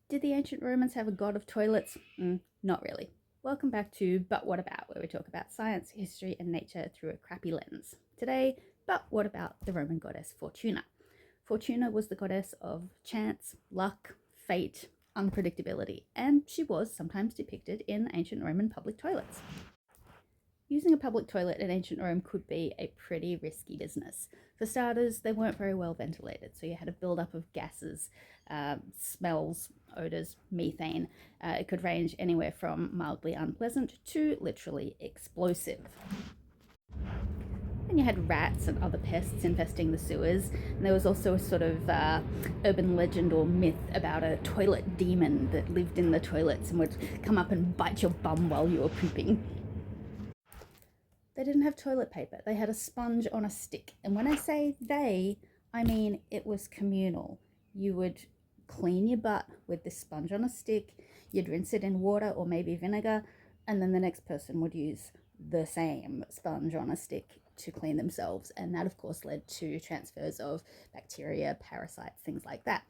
Did the ancient Romans have a god of toilets? Not really. Welcome back to But What About, where we talk about science, history, and nature through a crappy lens. Today, but what about the Roman goddess Fortuna? Fortuna was the goddess of chance, luck, fate, unpredictability, and she was sometimes depicted in ancient Roman public toilets. Using a public toilet in ancient Rome could be a pretty risky business. For starters, they weren't very well ventilated, so you had a buildup of gases, smells, odours, methane. It could range anywhere from mildly unpleasant to literally explosive. And you had rats and other pests infesting the sewers. And there was also a sort of urban legend or myth about a toilet demon that lived in the toilets and would come up and bite your bum while you were pooping. They didn't have toilet paper. They had a sponge on a stick. And when I say they, I mean it was communal. You would clean your butt with this sponge on a stick, you'd rinse it in water or maybe vinegar, and then the next person would use the same sponge on a stick to clean themselves. And that, of course, led to transfers of bacteria, parasites, things like that.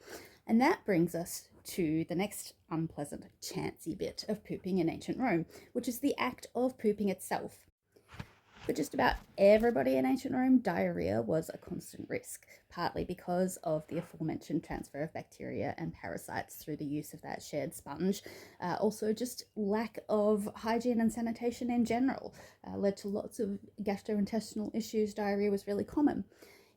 And that brings us to the next unpleasant, chancy bit of pooping in ancient Rome, which is the act of pooping itself. For just about everybody in ancient Rome, diarrhea was a constant risk, partly because of the aforementioned transfer of bacteria and parasites through the use of that shared sponge. Also, just lack of hygiene and sanitation in general led to lots of gastrointestinal issues. Diarrhea was really common.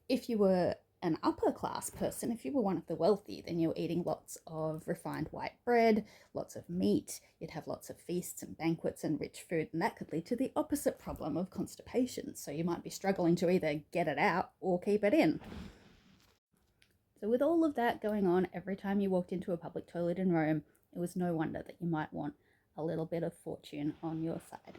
If you were an upper class person, if you were one of the wealthy, then you were eating lots of refined white bread, lots of meat, you'd have lots of feasts and banquets and rich food, and that could lead to the opposite problem of constipation. So you might be struggling to either get it out or keep it in. So with all of that going on, every time you walked into a public toilet in Rome, it was no wonder that you might want a little bit of fortune on your side.